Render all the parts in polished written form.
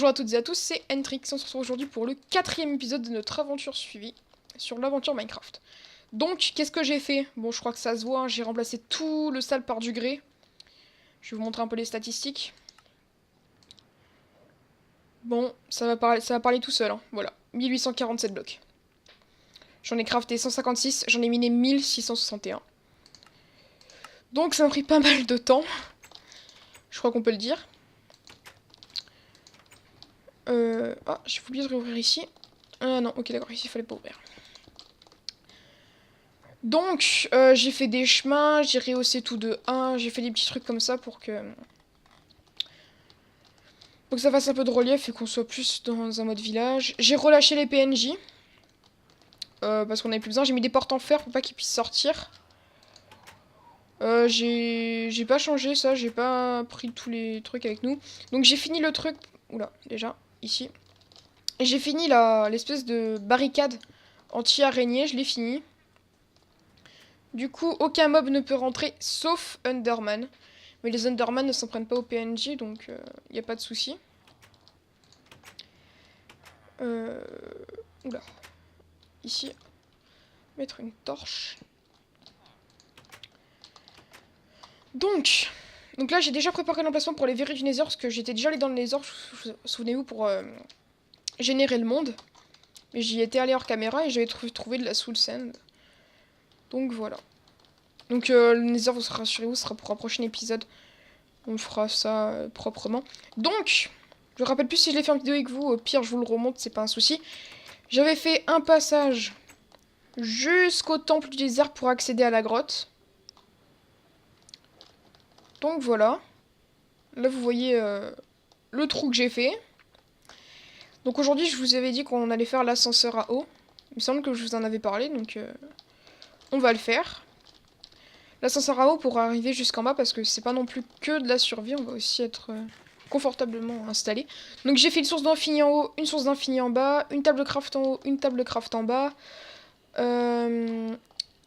Bonjour à toutes et à tous, c'est Entrix. On se retrouve aujourd'hui pour le 4e épisode de notre aventure suivie sur l'aventure Minecraft. Donc, qu'est-ce que j'ai fait? Bon, je crois que ça se voit, hein, j'ai remplacé tout le sale par du grès. Je vais vous montrer un peu les statistiques. Bon, ça va parler tout seul, hein. Voilà, 1847 blocs. J'en ai crafté 156, j'en ai miné 1661. Donc ça m'a pris pas mal de temps. Je crois qu'on peut le dire. Ah, j'ai oublié de réouvrir ici. Ah non, ok d'accord, ici il fallait pas ouvrir. Donc, j'ai fait des chemins, j'ai rehaussé tout de 1, j'ai fait des petits trucs comme ça pour que ça fasse un peu de relief et qu'on soit plus dans un mode village. J'ai relâché les PNJ, parce qu'on avait plus besoin. J'ai mis des portes en fer pour pas qu'ils puissent sortir. J'ai pas changé ça, j'ai pas pris tous les trucs avec nous. Donc j'ai fini le truc, oula, déjà, ici. Et j'ai fini l'espèce de barricade anti-araignée, je l'ai fini. Du coup, aucun mob ne peut rentrer, sauf Enderman. Mais les Enderman ne s'en prennent pas au PNJ, donc il n'y a pas de souci. Oula. Ici, mettre une torche. Donc là, j'ai déjà préparé l'emplacement pour les verrues du Nether, parce que j'étais déjà allé dans le Nether, souvenez-vous, pour générer le monde. Mais j'y étais allé hors caméra et j'avais trouvé de la soul sand. Donc voilà. Donc le Nether, vous rassurez-vous, sera pour un prochain épisode. On fera ça proprement. Donc, je me rappelle plus si je l'ai fait en vidéo avec vous. Au pire, je vous le remonte, c'est pas un souci. J'avais fait un passage jusqu'au temple du désert pour accéder à la grotte. Donc voilà. Là, vous voyez le trou que j'ai fait. Donc aujourd'hui, je vous avais dit qu'on allait faire l'ascenseur à eau. Il me semble que je vous en avais parlé, donc on va le faire. L'ascenseur à eau pour arriver jusqu'en bas, parce que c'est pas non plus que de la survie, on va aussi être confortablement installé. Donc j'ai fait une source d'infini en haut, une source d'infini en bas, une table craft en haut, une table craft en bas.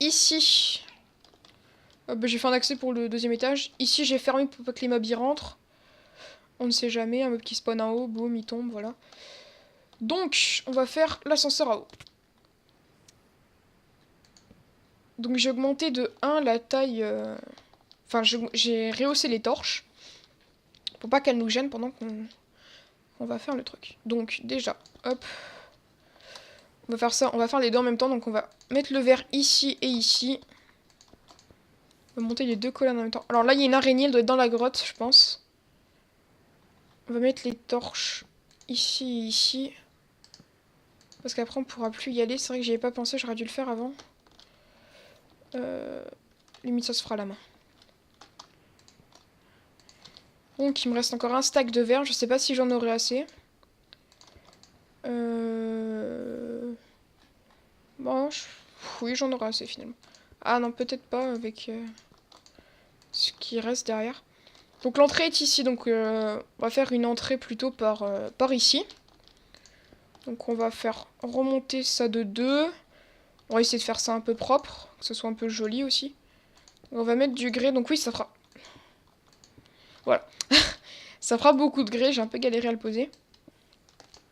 Ici, j'ai fait un accès pour le 2e étage. Ici, j'ai fermé pour pas que les mobs y rentrent. On ne sait jamais, un mob qui spawn en haut, boum, il tombe, voilà. Donc, on va faire l'ascenseur à eau. Donc j'ai augmenté de 1 la taille... Enfin, j'ai rehaussé les torches. Pour pas qu'elles nous gênent pendant qu'on va faire le truc. Donc déjà, hop. On va faire ça, on va faire les deux en même temps. Donc on va mettre le verre ici et ici. On va monter les deux colonnes en même temps. Alors là, il y a une araignée, elle doit être dans la grotte, je pense. On va mettre les torches ici et ici. Parce qu'après, on pourra plus y aller. C'est vrai que j'y avais pas pensé, j'aurais dû le faire avant. Limite, ça se fera à la main. Donc, il me reste encore un stack de verre. Je sais pas si j'en aurai assez. Bon, oui, j'en aurai assez finalement. Ah non, peut-être pas avec ce qui reste derrière. Donc l'entrée est ici, donc on va faire une entrée plutôt par ici. Donc on va faire remonter ça de 2. On va essayer de faire ça un peu propre, que ce soit un peu joli aussi. On va mettre du grès, donc oui, ça fera... Voilà. Ça fera beaucoup de grès, j'ai un peu galéré à le poser.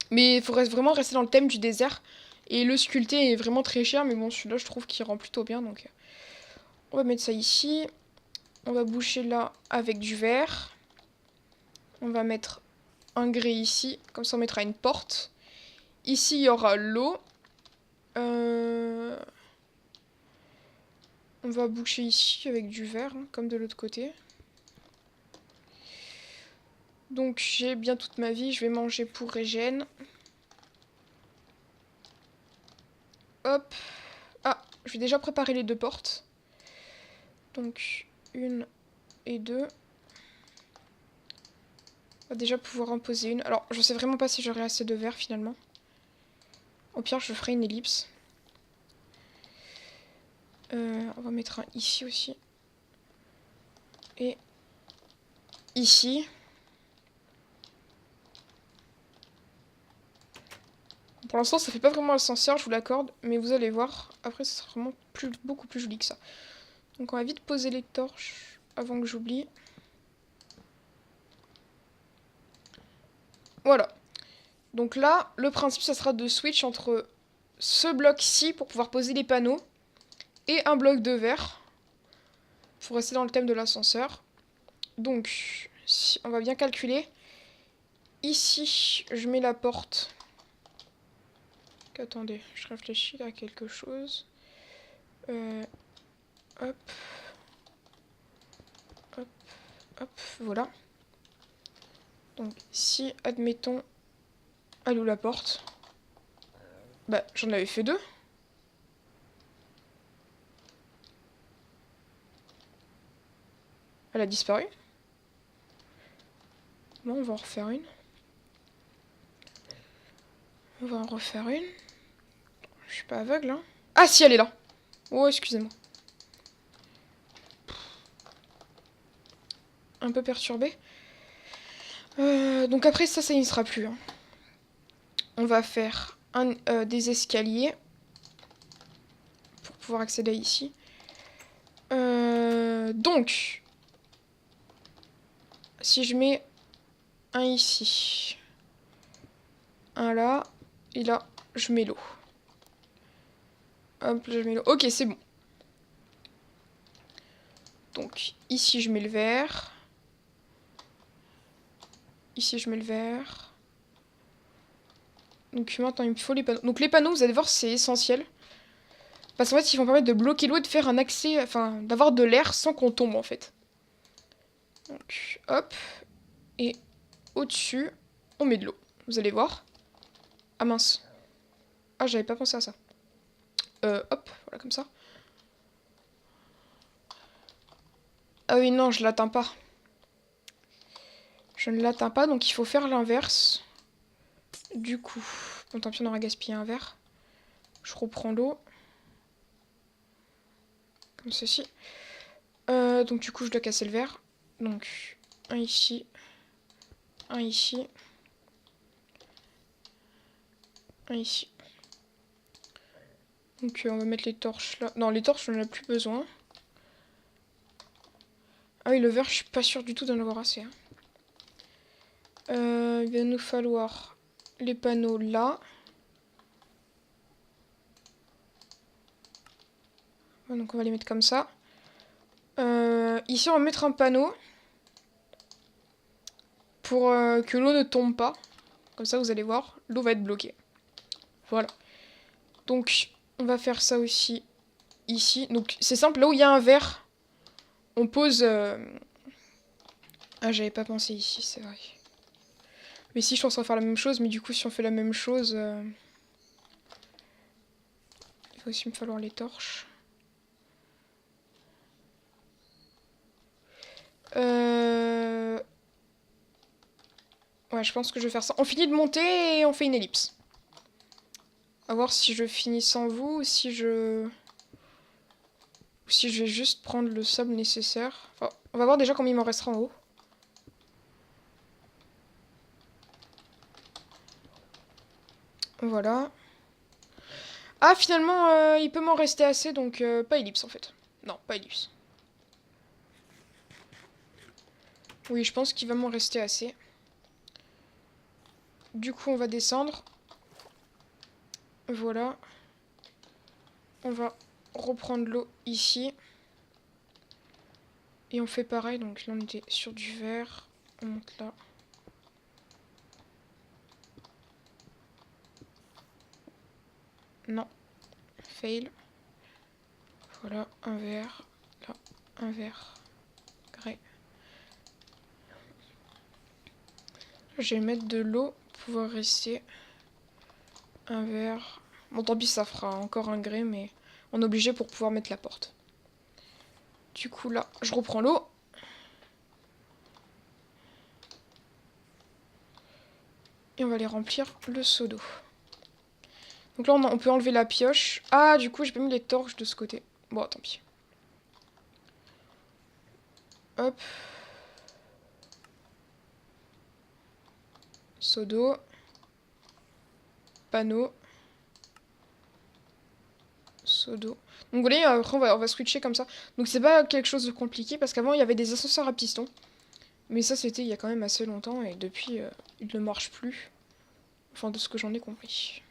Mais il faut vraiment rester dans le thème du désert. Et le sculpter est vraiment très cher, mais bon, celui-là, je trouve qu'il rend plutôt bien, donc... On va mettre ça ici. On va boucher là avec du verre. On va mettre un grès ici, comme ça on mettra une porte. Ici, il y aura l'eau. On va boucher ici avec du verre, hein, comme de l'autre côté. Donc j'ai bien toute ma vie, je vais manger pour régène. Hop. Ah, je vais déjà préparer les deux portes. Donc 1 et 2. On va déjà pouvoir en poser une. Alors, je sais vraiment pas si j'aurai assez de verre finalement. Au pire, je ferai une ellipse. On va mettre un ici aussi. Et ici. Pour l'instant, ça fait pas vraiment ascenseur, je vous l'accorde. Mais vous allez voir, après, ça sera vraiment beaucoup plus joli que ça. Donc on va vite poser les torches avant que j'oublie. Voilà. Donc là, le principe, ça sera de switch entre ce bloc-ci pour pouvoir poser les panneaux et un bloc de verre. Pour rester dans le thème de l'ascenseur. Donc, si on va bien calculer. Ici, je mets la porte. Attendez, je réfléchis à quelque chose. Hop. Hop. Hop, voilà. Donc, si, admettons, elle ouvre la porte. Bah, j'en avais fait 2. Elle a disparu. Bon, on va en refaire une. On va en refaire une. Je suis pas aveugle, hein. Ah si, elle est là. Oh, excusez-moi. Un peu perturbé. Donc après, ça n'y sera plus. Hein. On va faire des escaliers. Pour pouvoir accéder ici. Donc, si je mets un ici, un là, et là, je mets l'eau. Hop, je mets l'eau. Ok, c'est bon. Donc, ici, je mets le verre. Ici, je mets le verre. Donc, maintenant, il me faut les panneaux. Donc, les panneaux, vous allez voir, c'est essentiel. Parce qu'en fait, ils vont permettre de bloquer l'eau et de faire un accès... Enfin, d'avoir de l'air sans qu'on tombe, en fait. Donc, hop. Et au-dessus, on met de l'eau. Vous allez voir. Ah, mince. Ah, j'avais pas pensé à ça. Hop, voilà, comme ça. Ah oui, non, je l'atteins pas. Je ne l'atteins pas, donc il faut faire l'inverse. Du coup, bon, tant pis, on aura gaspillé un verre. Je reprends l'eau. Comme ceci. Donc du coup, je dois casser le verre. Donc, un ici. Un ici. Un ici. Donc on va mettre les torches là. Non, les torches, on n'en a plus besoin. Ah oui, le verre, je suis pas sûre du tout d'en avoir assez. Hein. Il va nous falloir les panneaux là. Donc on va les mettre comme ça. Ici, on va mettre un panneau pour que l'eau ne tombe pas. Comme ça, vous allez voir, l'eau va être bloquée. Voilà. Donc, on va faire ça aussi ici. Donc, c'est simple, là où il y a un verre, on pose... Ah, j'avais pas pensé ici, c'est vrai. Mais si, je pense qu'on va faire la même chose, mais du coup, si on fait la même chose... Il va aussi me falloir les torches. Ouais, je pense que je vais faire ça. On finit de monter et on fait une ellipse. À voir si je finis sans vous ou si je... Ou si je vais juste prendre le sable nécessaire. Enfin, on va voir déjà combien il m'en restera en haut. Voilà. Ah, finalement, il peut m'en rester assez, donc pas ellipse en fait. Non, pas ellipse. Oui, je pense qu'il va m'en rester assez. Du coup, on va descendre. Voilà. On va reprendre l'eau ici. Et on fait pareil. Donc là, on était sur du verre. On monte là. Non. Fail. Voilà, un verre. Là, un verre. Grès. Je vais mettre de l'eau pour pouvoir rester. Un verre. Bon, tant pis, ça fera encore un grès, mais on est obligé pour pouvoir mettre la porte. Du coup, là, je reprends l'eau. Et on va aller remplir le seau d'eau. Donc là, on peut enlever la pioche. Ah, du coup, j'ai pas mis les torches de ce côté. Bon, tant pis. Hop. Seau d'eau. Panneau. Seau d'eau. Donc vous voyez, après on va switcher comme ça. Donc c'est pas quelque chose de compliqué parce qu'avant il y avait des ascenseurs à piston. Mais ça c'était il y a quand même assez longtemps et depuis il ne marche plus. Enfin, de ce que j'en ai compris.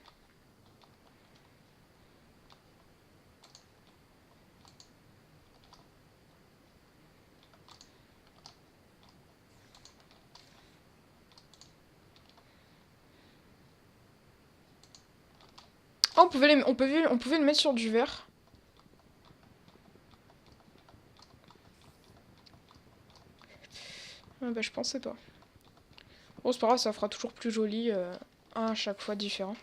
Ah, on pouvait le mettre sur du verre. Ah bah, je pensais pas. Bon, c'est pas grave, ça fera toujours plus joli. Un à chaque fois différent.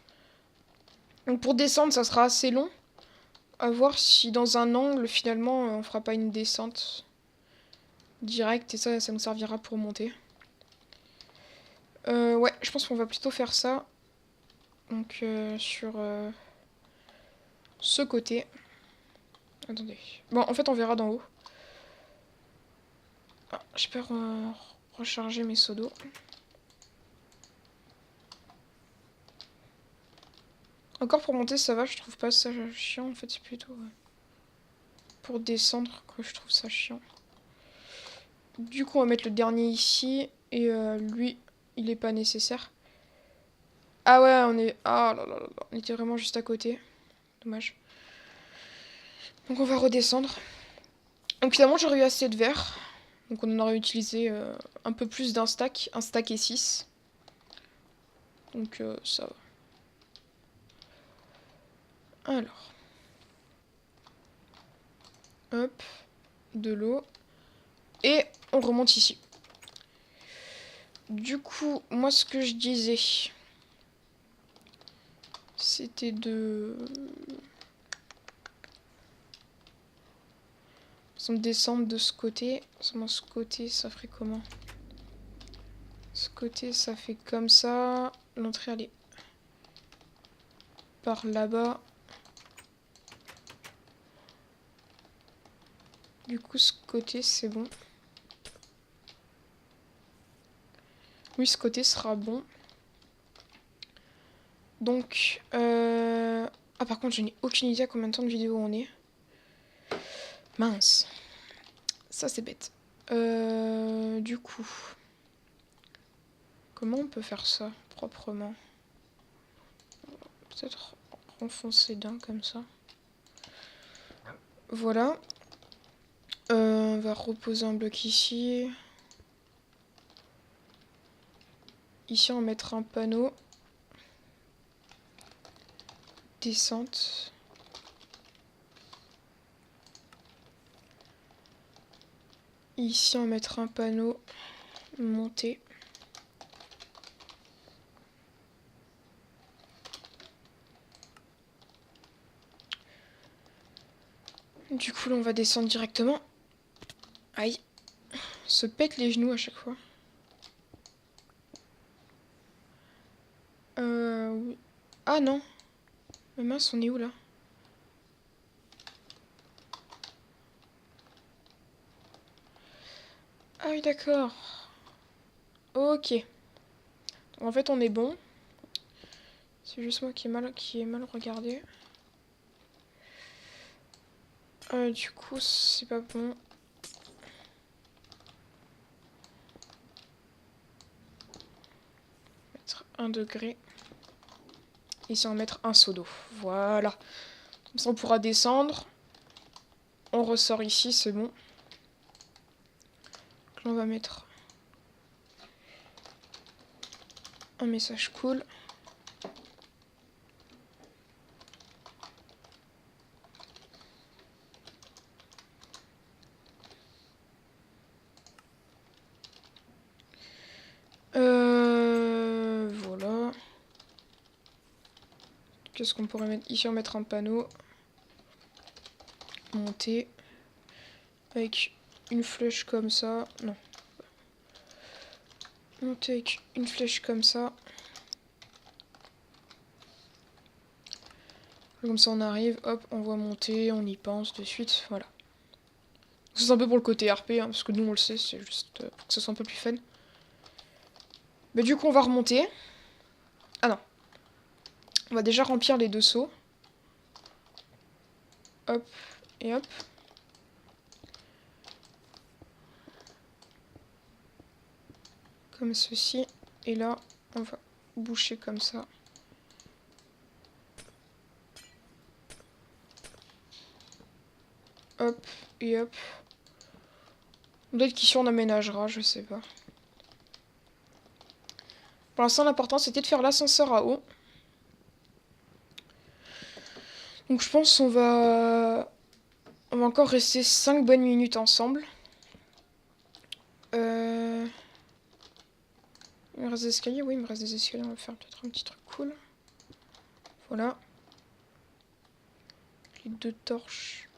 Donc pour descendre, ça sera assez long. À voir si dans un angle, finalement, on fera pas une descente directe. Et ça nous servira pour monter. Ouais, je pense qu'on va plutôt faire ça. Donc sur ce côté. Attendez. Bon, en fait, on verra d'en haut. Ah, je peux recharger mes seaux d'eau. Encore pour monter, ça va, je trouve pas ça chiant. En fait, c'est plutôt pour descendre que je trouve ça chiant. Du coup, on va mettre le dernier ici. Et lui, il est pas nécessaire. Ah ouais, on est... Ah là là là là. On était vraiment juste à côté. Dommage. Donc on va redescendre. Donc finalement, j'aurais eu assez de verre. Donc on en aurait utilisé un peu plus d'un stack. Un stack et 6. Donc ça va. Alors. Hop. De l'eau. Et on remonte ici. Du coup, moi ce que je disais, c'était de... On descendre de ce côté. Seulement ce côté, ça ferait comment? Ce côté, ça fait comme ça. L'entrée, elle est par là-bas. Du coup, ce côté, c'est bon. Oui, ce côté sera bon. Donc, ah, par contre, je n'ai aucune idée à combien de temps de vidéo on est. Mince. Ça, c'est bête. Du coup, comment on peut faire ça proprement? Peut-être renfoncer d'un comme ça. Voilà. On va reposer un bloc ici. Ici, on va mettre un panneau. Descente. Ici, on va mettre un panneau. Montée. Du coup, là, on va descendre directement. Aïe. Se pète les genoux à chaque fois. Oui. Ah non. Mais mince, on est où là? Ah oui, d'accord. Ok. Donc, en fait, on est bon. C'est juste moi qui ai mal regardé. Du coup, c'est pas bon. Mettre 1 degré. Ici, on va mettre un seau d'eau. Voilà. Comme ça, on pourra descendre. On ressort ici, c'est bon. Donc là, on va mettre un message cool. Voilà. Qu'est-ce qu'on pourrait mettre? Ici, on va mettre un panneau. Monter. Avec une flèche comme ça. Non. Monter avec une flèche comme ça. Comme ça, on arrive. Hop, on voit monter. On y pense de suite. Voilà. C'est un peu pour le côté RP, hein, parce que nous, on le sait. C'est juste pour que ce soit un peu plus fun. Mais du coup, on va remonter. Ah non. On va déjà remplir les 2 seaux. Hop et hop. Comme ceci. Et là, on va boucher comme ça. Hop, et hop. Peut-être qu'ici on aménagera, je sais pas. Pour l'instant, l'important c'était de faire l'ascenseur à eau. Donc je pense qu'on va encore rester 5 bonnes minutes ensemble. Il me reste des escaliers? Oui, il me reste des escaliers. On va faire peut-être un petit truc cool. Voilà. Les 2 torches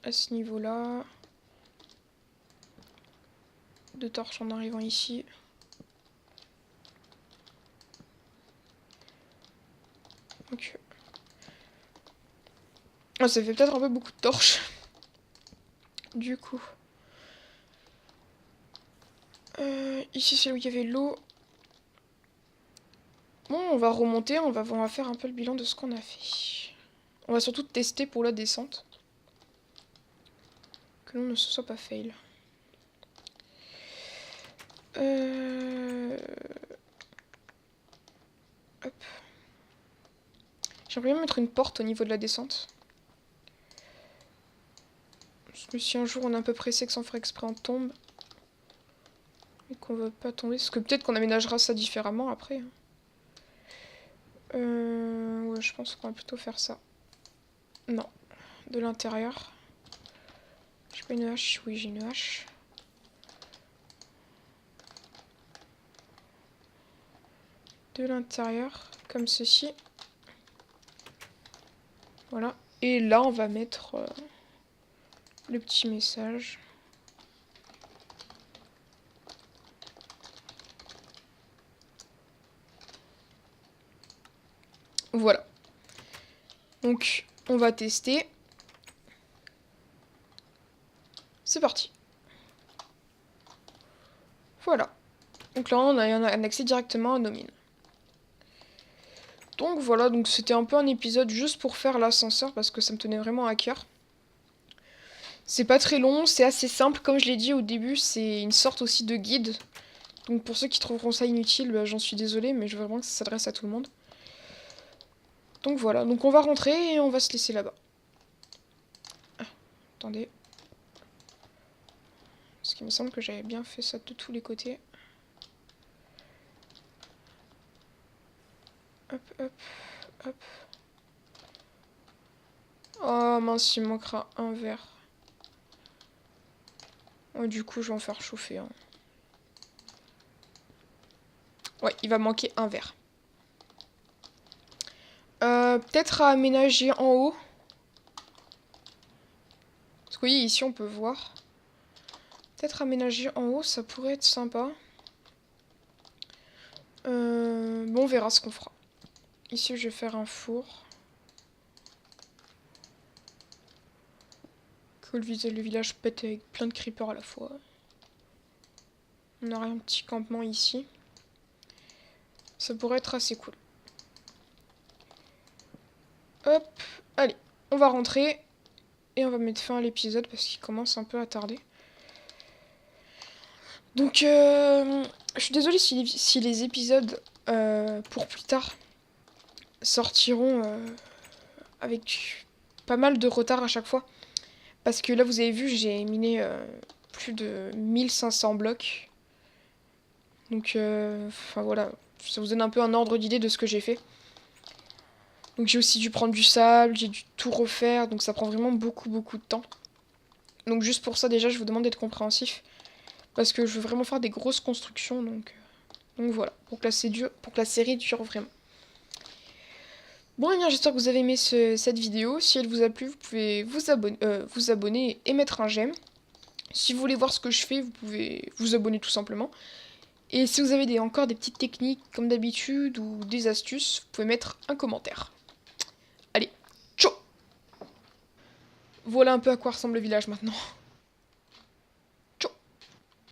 à ce niveau-là. 2 torches en arrivant ici. Ok. Ah, ça fait peut-être un peu beaucoup de torches. Du coup. Ici, c'est où il y avait l'eau. Bon, on va remonter, on va faire un peu le bilan de ce qu'on a fait. On va surtout tester pour la descente. Que l'on ne se soit pas fail. Hop. J'aimerais bien mettre une porte au niveau de la descente. Parce que si un jour on est un peu pressé que sans faire exprès on tombe. Et qu'on va pas tomber. Parce que peut-être qu'on aménagera ça différemment après. Ouais, je pense qu'on va plutôt faire ça. Non. De l'intérieur. J'ai pas une hache? Oui, j'ai une hache. De l'intérieur, comme ceci. Voilà. Et là, on va mettre le petit message. Voilà. Donc, on va tester. C'est parti. Voilà. Donc là, on a un accès directement à nos mines. Donc voilà, donc c'était un peu un épisode juste pour faire l'ascenseur parce que ça me tenait vraiment à cœur. C'est pas très long, c'est assez simple, comme je l'ai dit au début, c'est une sorte aussi de guide. Donc pour ceux qui trouveront ça inutile, bah, j'en suis désolée, mais je veux vraiment que ça s'adresse à tout le monde. Donc voilà, donc on va rentrer et on va se laisser là-bas. Ah, attendez. Parce qu'il me semble que j'avais bien fait ça de tous les côtés. Hop, hop, hop. Oh mince, il me manquera un verre. Oh, du coup, je vais en faire chauffer. Hein. Ouais, il va manquer un verre. Peut-être à aménager en haut. Parce que oui, ici on peut voir. Peut-être aménager en haut, ça pourrait être sympa. Bon, on verra ce qu'on fera. Ici, je vais faire un four. Que le village pète avec plein de creepers à la fois. On aura un petit campement ici. Ça pourrait être assez cool. Hop, allez, on va rentrer. Et on va mettre fin à l'épisode parce qu'il commence un peu à tarder. Donc, je suis désolée si les épisodes pour plus tard sortiront avec pas mal de retard à chaque fois. Parce que là, vous avez vu, j'ai miné plus de 1500 blocs. Donc, enfin voilà, ça vous donne un peu un ordre d'idée de ce que j'ai fait. Donc j'ai aussi dû prendre du sable, j'ai dû tout refaire, donc ça prend vraiment beaucoup de temps. Donc juste pour ça, déjà, je vous demande d'être compréhensif. Parce que je veux vraiment faire des grosses constructions, donc voilà, pour que la série dure vraiment. Bon, et bien, j'espère que vous avez aimé cette vidéo. Si elle vous a plu, vous pouvez vous abonner et mettre un j'aime. Si vous voulez voir ce que je fais, vous pouvez vous abonner tout simplement. Et si vous avez encore des petites techniques, comme d'habitude, ou des astuces, vous pouvez mettre un commentaire. Allez, ciao! Voilà un peu à quoi ressemble le village maintenant.